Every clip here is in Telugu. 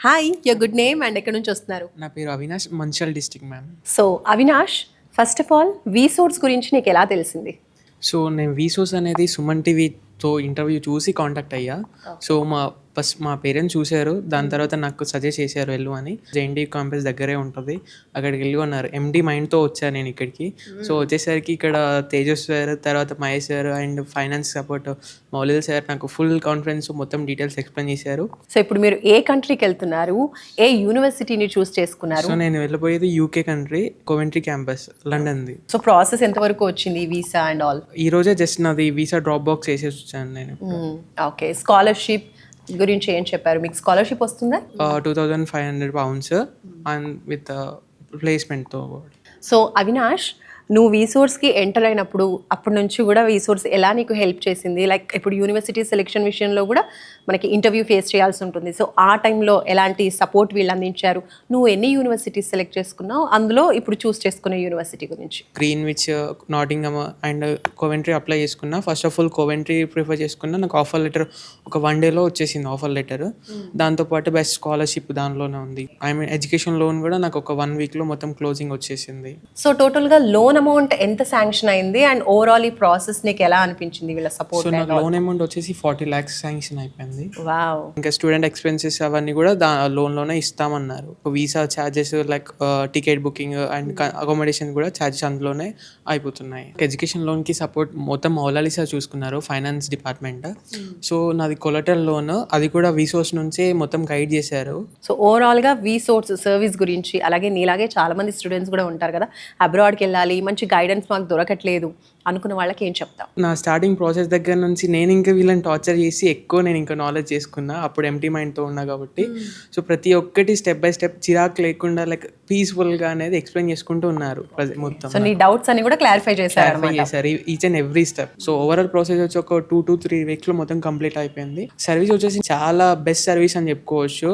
Hi, your good name and ఎక్కడి నుంచి వస్తున్నారు? నా పేరు Avinash, Mancherial district ma'am. So Avinash, first of all వీసోర్స్ గురించి నీకు ఎలా తెలిసింది? సో నేను వీసోస్ అనేది సుమన్ టీవీతో ఇంటర్వ్యూ చూసి కాంటాక్ట్ అయ్యా. సో ఫస్ట్ మా పేరెంట్స్ చూశారు, దాని తర్వాత నాకు సజెస్ట్ చేశారు వెళ్ళు అని. జేఎన్టీ క్యాంపస్ దగ్గరే ఉంటుంది, అక్కడికి వెళ్ళి ఉన్నారు. ఎండి మైండ్తో వచ్చాను నేను ఇక్కడికి. సో వచ్చేసరికి ఇక్కడ తేజస్ సార్, తర్వాత Mahesh sir and finance support మౌలిల్ సార్ నాకు ఫుల్ కాన్ఫిడెన్స్ మొత్తం డీటెయిల్స్ ఎక్స్ప్లెయిన్ చేశారు. సో ఇప్పుడు మీరు ఏ కంట్రీకి వెళ్తున్నారు, ఏ యూనివర్సిటీని చూస్ చేసుకున్నారు? సో నేను వెళ్ళబోయేది యూకే కంట్రీ, కోవెంట్రీ క్యాంపస్, లండన్ది. సో ప్రాసెస్ ఎంతవరకు వచ్చింది, వీసా అండ్ ఆల్? ఈ రోజే జస్ట్ నాది వీసా డ్రాప్ బాక్స్ వేసేసి వచ్చాను నేను. ఓకే, స్కాలర్షిప్ గురించి ఏం చెప్పారు? మీకు స్కాలర్షిప్ వస్తుందా? £2,500 అండ్ విత్ ప్లేస్మెంట్తో. సో అవినాష్, నువ్వు వీసోర్స్కి ఎంటర్ అయినప్పుడు అప్పటి నుంచి కూడా వీసోర్స్ ఎలా నీకు హెల్ప్ చేసింది? లైక్ ఇప్పుడు యూనివర్సిటీ సెలెక్షన్ విషయంలో కూడా మనకి ఇంటర్వ్యూ ఫేస్ చేయాల్సి ఉంటుంది. సో ఆ టైంలో ఎలాంటి సపోర్ట్ వీళ్ళు అందించారు? నువ్వు ఎన్ని యూనివర్సిటీస్ సెలెక్ట్ చేసుకున్నావు, అందులో ఇప్పుడు చూస్ చేసుకునే యూనివర్సిటీ గురించి? Greenwich, Nottingham and Coventry apply చేసుకున్నా. First of all Coventry prefer చేసుకున్నా. నాకు ఆఫర్ లెటర్ ఒక 1 డేలో వచ్చేసింది ఆఫర్ లెటర్. దాంతోపాటు బెస్ట్ స్కాలర్షిప్ దానిలోనే ఉంది. ఐ మీన్ ఎడ్యుకేషన్ లోన్ కూడా నాకు ఒక 1 వీక్లో మొత్తం క్లోజింగ్ వచ్చేసింది. సో టోటల్గా లోన్ అమౌంట్ ఎంత శాంక్షన్ అయింది అండ్ ఓవరాల్ ఈ ప్రాసెస్ నీకు ఎలా అనిపించింది వీళ్ళ సపోర్ట్? సో నాకు లోన్ అమౌంట్ వచ్చేసి 40 lakhs శాంక్షన్ అయిపోయింది. వావ్. ఇంకా స్టూడెంట్ ఎక్స్పెన్సెస్ అవన్నీ కూడా లోన్లోనే ఇస్తామన్నారు. Visa charges like ticket booking and accommodation కూడా ఛార్జెస్ అందులోనే అయిపోతున్నాయి. ఎడ్యుకేషన్ లోన్కి సపోర్ట్ మొత్తం మౌలాలిసా చూసుకున్నారు, ఫైనాన్స్ డిపార్ట్మెంట్. సో నాది కొలటరల్ లోన్, అది కూడా వీసోర్స్ నుంచే మొత్తం గైడ్ చేశారు. సో ఓవరాల్గా వీసోర్స్ సర్వీస్ గురించి, అలాగే నీలాగే చాలా మంది స్టూడెంట్స్ కూడా ఉంటారు కదా, అబ్రాడ్కి వెళ్ళాలి, మంచి గైడెన్స్ మాకు దొరకట్లేదు అనుకున్న వాళ్ళకి ఏం చెప్తావు? నా స్టార్టింగ్ ప్రాసెస్ దగ్గర నుంచి నేను ఇంకా వీళ్ళని టార్చర్ చేసి ఎక్కువ నేను ఇంకా నాలెడ్జ్ చేసుకున్నా. అప్పుడు ఎంటీ మైండ్తో ఉన్నా కాబట్టి. సో ప్రతి ఒక్కటి స్టెప్ బై స్టెప్ చిరాకు లేకుండా లైక్ పీస్ఫుల్గా అనేది ఎక్స్ప్లెయిన్ చేసుకుంటూ ఉన్నారు మొత్తం. సో నీ డౌట్స్ అన్ని కూడా క్లారిఫై చేశారు each and every step. So overall process వచ్చి ఒక 2 to 3 weeks మొత్తం కంప్లీట్ అయిపోయింది. సర్వీస్ వచ్చేసి చాలా బెస్ట్ సర్వీస్ అని చెప్పుకోవచ్చు.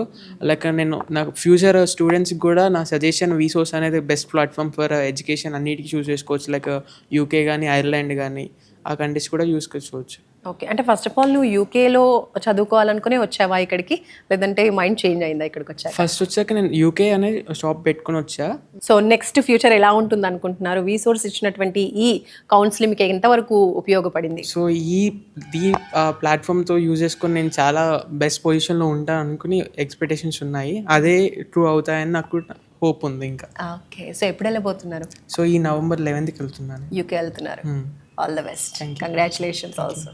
లైక్ నేను నాకు ఫ్యూచర్ స్టూడెంట్స్కి కూడా నా సజెషన్, వీసోర్స్ అనేది బెస్ట్ ప్లాట్ఫామ్ ఫర్ ఎడ్యుకేషన్ అన్నిటికీ చూస్ చేసుకోవచ్చు. లైక్ యూకే కానీ, ఐర్లాండ్ కానీ, ఆ కంట్రీస్ కూడా యూస్ చేసుకోవచ్చు. ఓకే, అంటే ఫస్ట్ ఆఫ్ ఆల్ నువ్వు యూకేలో చదువుకోవాలనుకునే వచ్చావా ఇక్కడికి, లేదంటే మైండ్ చేంజ్ అయిందా ఇక్కడికి వచ్చా? ఫస్ట్ వచ్చాక నేను యూకే అనే షాప్ పెట్టుకుని వచ్చా. సో నెక్స్ట్ ఫ్యూచర్ ఎలా ఉంటుంది అనుకుంటున్నారు? వీసోర్స్ ఇచ్చినటువంటి ఈ కౌన్సిలింగ్ మీకు ఎంతవరకు ఉపయోగపడింది? సో ఈ ప్లాట్ఫామ్తో యూజ్ చేసుకొని నేను చాలా బెస్ట్ పొజిషన్లో ఉంటాను అనుకుని ఎక్స్పెక్టేషన్స్ ఉన్నాయి. అదే ట్రూ అవుతాయని నాకు హోప్ ఉంది ఇంకా. ఓకే, సో ఎప్పుడు వెళ్ళబోతున్నారు? సో ఈ November 11th వెళ్తున్నాను. యూకే వెళ్తున్నారు. All the best, congratulations also.